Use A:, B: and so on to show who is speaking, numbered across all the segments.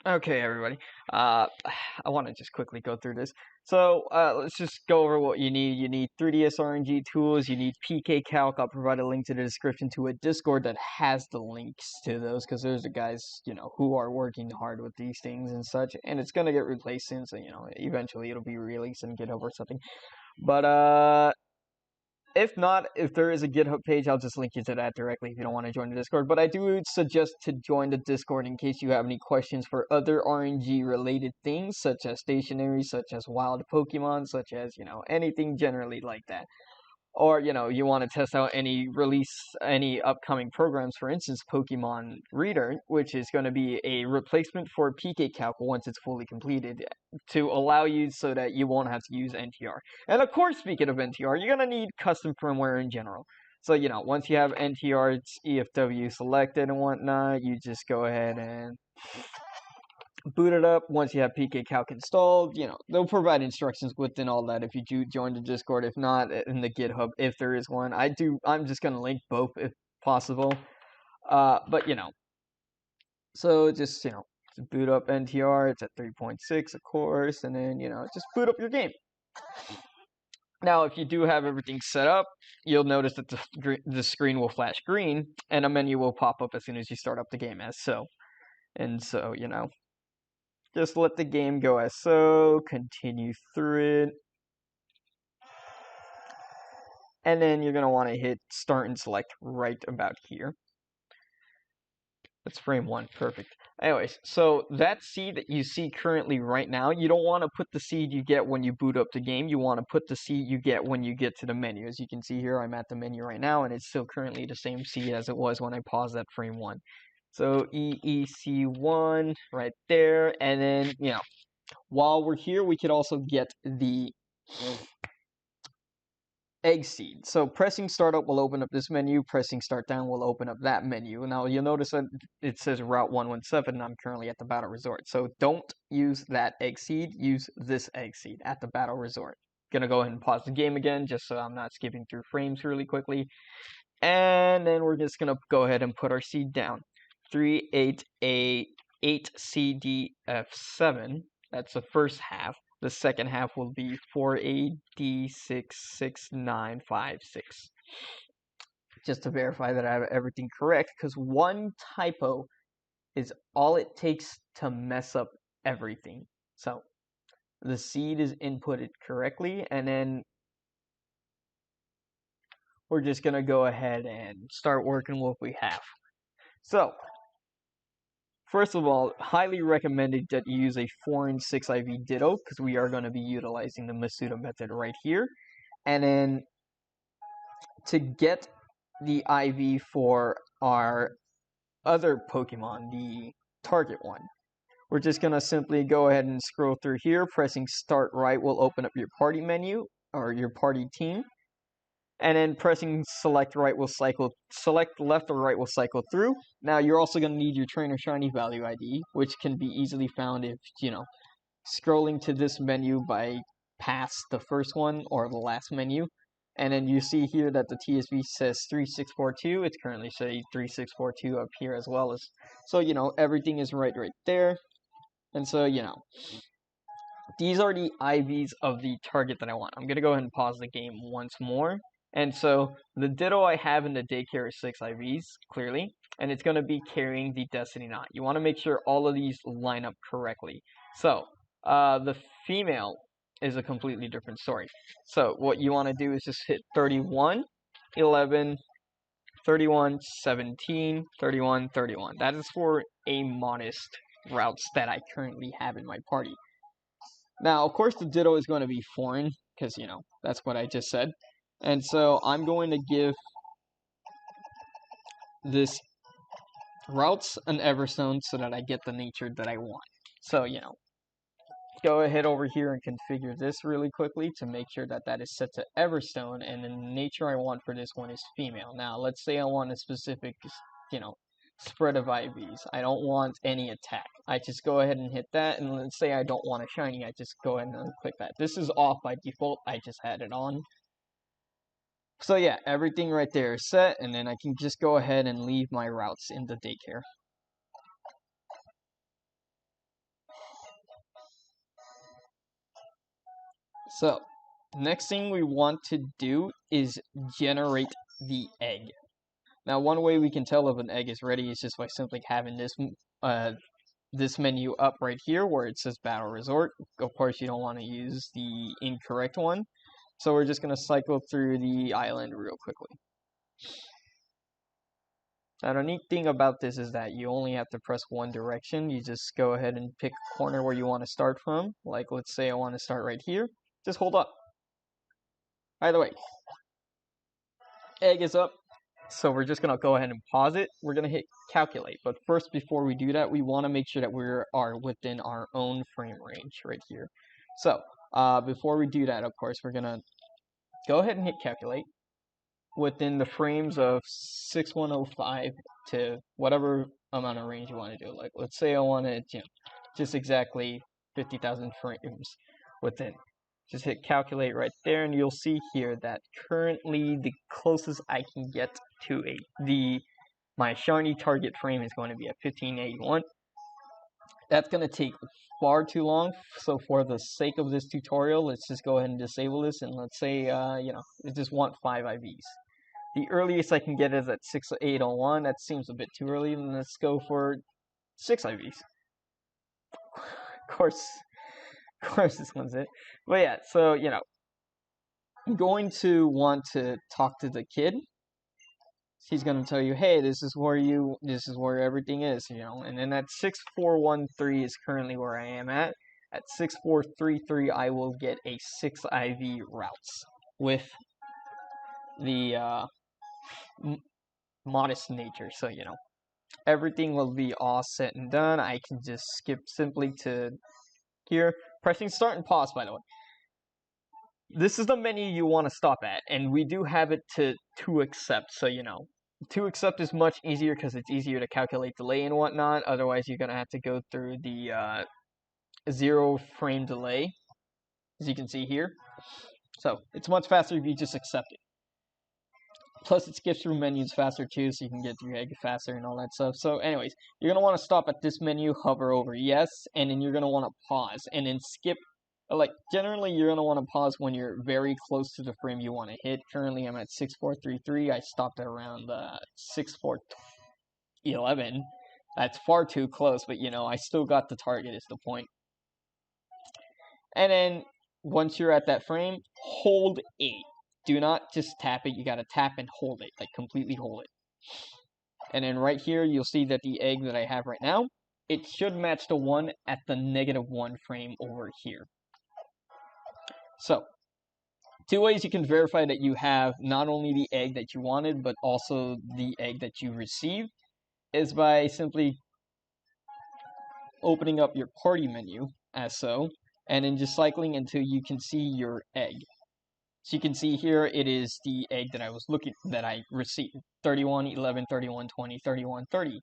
A: Okay, everybody. Uh, I want to just quickly go through this. So let's just go over what you need. You need 3DS RNG tools. You need PCalc. I'll provide a link to the description to a Discord that has the links to those because there's the guys, who are working hard with these things and such. And it's gonna get replaced soon, so eventually it'll be released in GitHub or something. But if not, if there is a GitHub page, I'll just link you to that directly if you don't want to join the Discord. But I do suggest to join the Discord in case you have any questions for other RNG related things, such as stationery, such as wild Pokemon, such as, anything generally like that. Or, you want to test out any upcoming programs, for instance, Pokemon Reader, which is going to be a replacement for PCalc once it's fully completed to allow you so that you won't have to use NTR. And of course, speaking of NTR, you're going to need custom firmware in general. So, once you have NTR, it's EFW selected and whatnot, you just go ahead and boot it up. Once you have PCalc installed, they'll provide instructions within all that if you do join the Discord. If not, in the GitHub, if there is one. I'm just going to link both if possible. But, so just, boot up NTR. It's at 3.6, of course, and then, just boot up your game. Now, if you do have everything set up, you'll notice that the screen will flash green, and a menu will pop up as soon as you start up the game as so. And so, just let the game go as so, continue through it. And then you're going to want to hit start and select right about here. That's frame 1, perfect. Anyways, so that seed that you see currently right now, you don't want to put the seed you get when you boot up the game. You want to put the seed you get when you get to the menu. As you can see here, I'm at the menu right now, and it's still currently the same seed as it was when I paused at frame 1. So EEC1 right there, and then, while we're here, we could also get the egg seed. So pressing start up will open up this menu, pressing start down will open up that menu. Now you'll notice that it says Route 117, and I'm currently at the Battle Resort. So don't use that egg seed, use this egg seed at the Battle Resort. Gonna go ahead and pause the game again, just so I'm not skipping through frames really quickly. And then we're just gonna go ahead and put our seed down. 38A8CDF7, that's the first half. The second half will be 4AD66956. Just to verify that I have everything correct, because one typo is all it takes to mess up everything. So the seed is inputted correctly, and then we're just going to go ahead and start working with what we have. So first of all, highly recommended that you use a foreign 6IV Ditto, because we are going to be utilizing the Masuda method right here. And then to get the IV for our other Pokemon, the target one, we're just going to simply go ahead and scroll through here. Pressing start right will open up your party menu, or your party team. And then pressing select right will select left or right will cycle through. Now you're also going to need your trainer shiny value ID, which can be easily found if, scrolling to this menu by past the first one or the last menu. And then you see here that the TSV says 3642. It's currently say 3642 up here as well. So, everything is right there. And so, these are the IVs of the target that I want. I'm going to go ahead and pause the game once more. And so the Ditto I have in the daycare is 6 IVs, clearly, and it's going to be carrying the Destiny Knot. You want to make sure all of these line up correctly. So the female is a completely different story. So what you want to do is just hit 31, 11, 31, 17, 31, 31. That is for a modest routes that I currently have in my party. Now, of course, the Ditto is going to be foreign, because, that's what I just said. And so I'm going to give this routes an Everstone so that I get the nature that I want. So, go ahead over here and configure this really quickly to make sure that that is set to Everstone, and the nature I want for this one is female. Now, let's say I want a specific, spread of IVs. I don't want any attack. I just go ahead and hit that, and let's say I don't want a shiny, I just go ahead and click that. This is off by default, I just had it on. So yeah, everything right there is set, and then I can just go ahead and leave my routes in the daycare. So, next thing we want to do is generate the egg. Now, one way we can tell if an egg is ready is just by simply having this menu up right here where it says Battle Resort. Of course, you don't want to use the incorrect one. So we're just going to cycle through the island real quickly. Now, the neat thing about this is that you only have to press one direction. You just go ahead and pick a corner where you want to start from. Like, let's say I want to start right here. Just hold up. Either way, egg is up. So we're just going to go ahead and pause it. We're going to hit calculate. But first, before we do that, we want to make sure that we are within our own frame range right here. So before we do that, of course, we're going to go ahead and hit calculate within the frames of 6105 to whatever amount of range you want to do. Like, let's say I want to, just exactly 50,000 frames within. Just hit calculate right there, and you'll see here that currently the closest I can get to my shiny target frame is going to be at 1581. That's going to take far too long, so for the sake of this tutorial, let's just go ahead and disable this, and let's say, I just want 5 IVs. The earliest I can get is at 6801. That seems a bit too early, and let's go for 6 IVs. Of course this one's it. But yeah, so, I'm going to want to talk to the kid. He's going to tell you, hey, this is where everything is, and then at 6413 is currently where I am at. At 6433, I will get a 6 IV routes with the modest nature. So, everything will be all set and done. I can just skip simply to here, pressing start and pause, by the way. This is the menu you want to stop at, and we do have it to accept, so to accept is much easier because it's easier to calculate delay and whatnot. Otherwise, you're going to have to go through the 0 frame delay, as you can see here. So it's much faster if you just accept it. Plus, it skips through menus faster too, so you can get through egg faster and all that stuff. So anyways, you're going to want to stop at this menu, hover over yes, and then you're going to want to pause, and then skip. Like, generally, you're going to want to pause when you're very close to the frame you want to hit. Currently, I'm at 6433. I stopped at around 6411. That's far too close, but, I still got the target is the point. And then, once you're at that frame, hold A. Do not just tap it. You got to tap and hold it, like, completely hold it. And then right here, you'll see that the egg that I have right now, it should match the one at the -1 frame over here. So, 2 ways you can verify that you have not only the egg that you wanted, but also the egg that you received, is by simply opening up your party menu, as so, and then just cycling until you can see your egg. So you can see here, it is the egg that I received, 31, 11, 31, 20, 31, 30,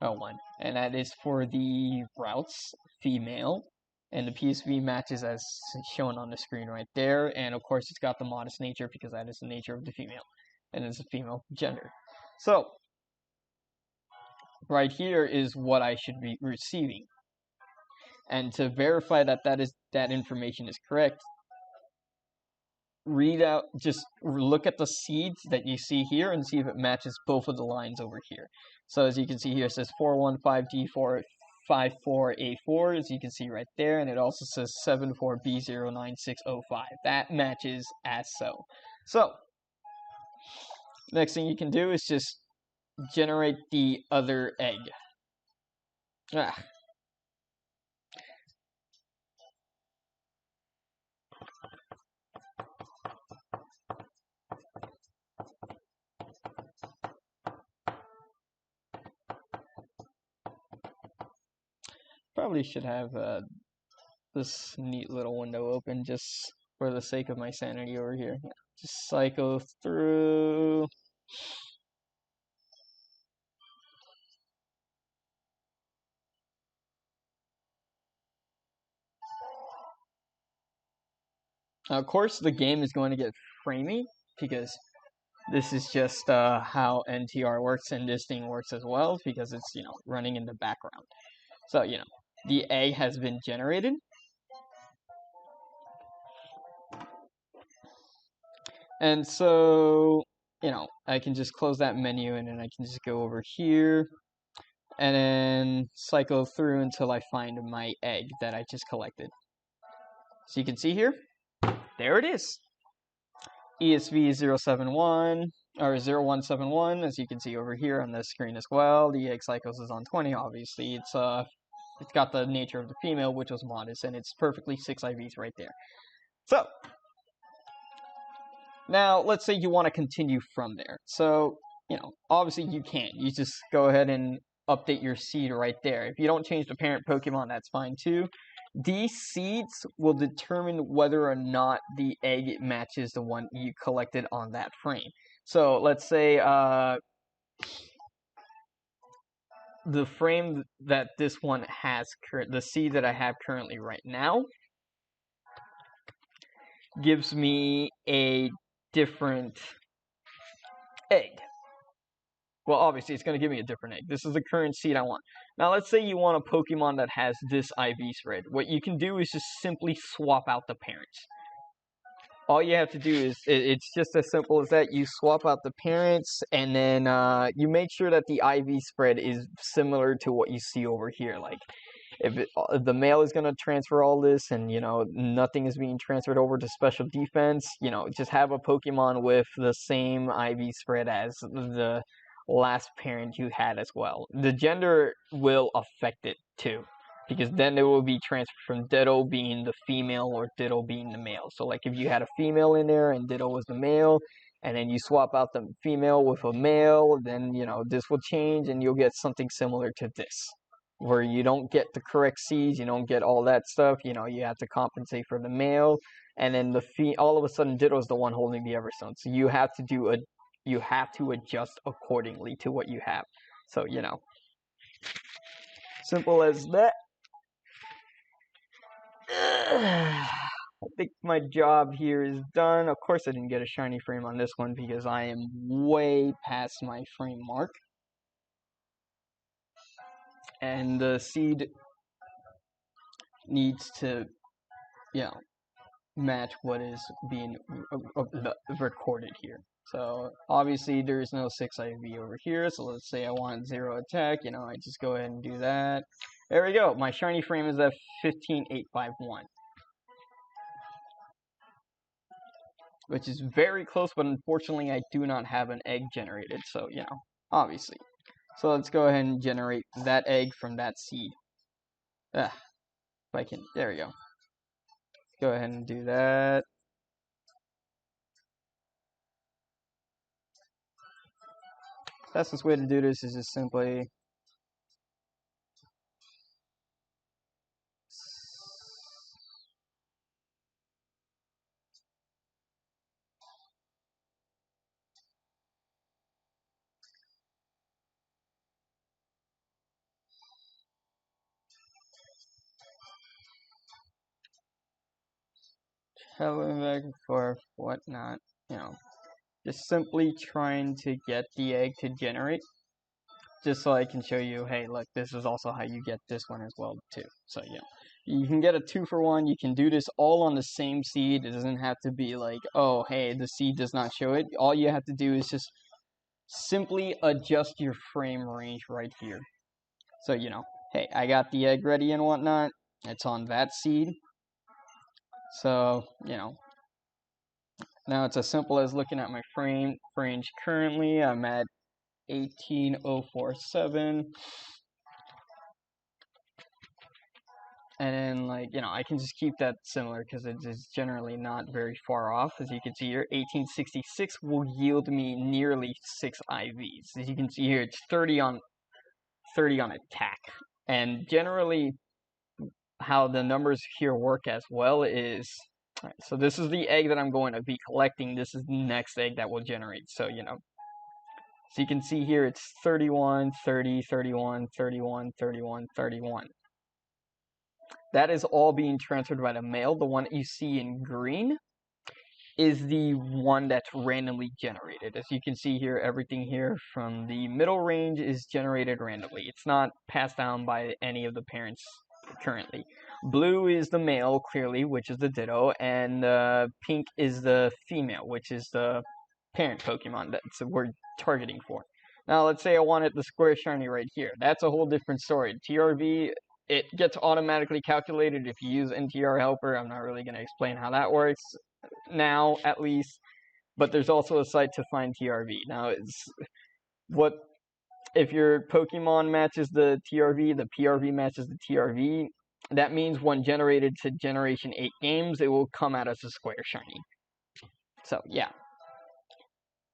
A: 1, and that is for the routes, female. And the PSV matches as shown on the screen right there. And of course, it's got the modest nature because that is the nature of the female. And it's a female gender. So, right here is what I should be receiving. And to verify that that information is correct, just look at the seeds that you see here and see if it matches both of the lines over here. So as you can see here, it says 415G4. 54A4, as you can see right there, and it also says 74B09605. That matches as so. So, next thing you can do is just generate the other egg. Probably should have this neat little window open just for the sake of my sanity over here. Just cycle through. Now, of course, the game is going to get framey because this is just how NTR works, and this thing works as well because it's running in the background. So the egg has been generated. And so, you know, I can just close that menu and then I can just go over here and then cycle through until I find my egg that I just collected. So you can see here, there it is. ESV 071 or 0171, as you can see over here on this screen as well. The egg cycles is on 20. Obviously, it's got the nature of the female, which was modest, and it's perfectly 6 IVs right there. So now let's say you want to continue from there. So, you know, obviously you can't. You just go ahead and update your seed right there. If you don't change the parent Pokemon, that's fine too. These seeds will determine whether or not the egg matches the one you collected on that frame. So let's say the frame that this one has, the seed that I have currently right now, gives me a different egg. Well, obviously, it's going to give me a different egg. This is the current seed I want. Now, let's say you want a Pokemon that has this IV spread. What you can do is just simply swap out the parents. All you have to do is, it's just as simple as that. You swap out the parents, and then you make sure that the IV spread is similar to what you see over here. Like, if the male is going to transfer all this and, you know, nothing is being transferred over to special defense, you know, just have a Pokemon with the same IV spread as the last parent you had as well. The gender will affect it too, because then it will be transferred from Ditto being the female or Ditto being the male. So like if you had a female in there and Ditto was the male, and then you swap out the female with a male, then, you know, this will change and you'll get something similar to this, where you don't get the correct seeds, you don't get all that stuff, you know, you have to compensate for the male, and then all of a sudden Ditto's the one holding the Everstone. So you have to adjust accordingly to what you have. So, you know, simple as that. I think my job here is done. Of course I didn't get a shiny frame on this one because I am way past my frame mark. And the seed needs to, you know, match what is being recorded here. So obviously there's no 6 IV over here, so let's say I want 0 attack, you know, I just go ahead and do that. There we go, my shiny frame is at 15851. Which is very close, but unfortunately I do not have an egg generated, so, you know, obviously. So let's go ahead and generate that egg from that seed. If I can, there we go. Go ahead and do that. Fastest way to do this is just simply traveling back and forth, whatnot, you know, just simply trying to get the egg to generate, just so I can show you, hey, look, this is also how you get this one as well too. So yeah, you can get a 2-for-1. You can do this all on the same seed. It doesn't have to be like, oh, hey, the seed does not show it. All you have to do is just simply adjust your frame range right here. So, you know, hey, I got the egg ready and whatnot. It's on that seed. So, you know, now it's as simple as looking at my frame range currently. I'm at 18047. And then, like, you know, I can just keep that similar because it is generally not very far off. As you can see here, 1866 will yield me nearly 6 IVs. As you can see here, it's 30 on attack. And generally, how the numbers here work as well is, all right, so this is the egg that I'm going to be collecting. This is the next egg that will generate. So, you know, so you can see here it's 31, 30, 31, 31, 31, 31. That is all being transferred by the male. The one that you see in green is the one that's randomly generated. As you can see here, everything here from the middle range is generated randomly. It's not passed down by any of the parents currently. Blue is the male, clearly, which is the Ditto, and pink is the female, which is the parent Pokemon that we're targeting for. Now, let's say I wanted the Square Shiny right here. That's a whole different story. TRV, it gets automatically calculated if you use NTR Helper. I'm not really going to explain how that works now, at least. But there's also a site to find TRV. Now, if your Pokemon matches the TRV, the PRV matches the TRV, that means when generated to Generation 8 games, it will come out as a Square Shiny. So, yeah.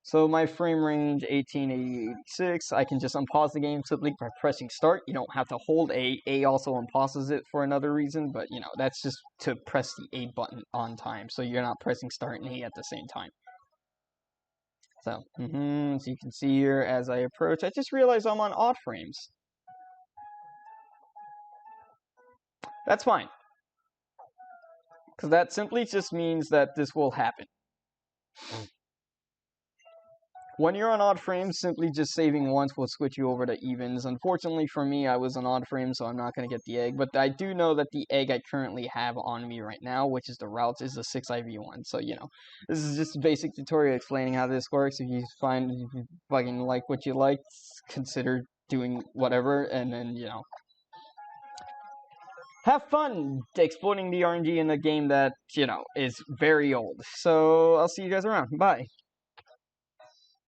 A: So my frame range 1886, I can just unpause the game simply by pressing start. You don't have to hold A. A also unpauses it for another reason, but you know, that's just to press the A button on time, so you're not pressing start and A at the same time. So, so you can see here as I approach, I just realized I'm on odd frames. That's fine. Because that simply just means that this will happen. When you're on odd frames, simply just saving once will switch you over to evens. Unfortunately for me, I was on odd frames, so I'm not going to get the egg. But I do know that the egg I currently have on me right now, which is the routes, is the 6IV1. So, you know, this is just a basic tutorial explaining how this works. If you fucking like what you like, consider doing whatever, and then, you know, have fun exploiting the RNG in a game that, you know, is very old. So, I'll see you guys around. Bye.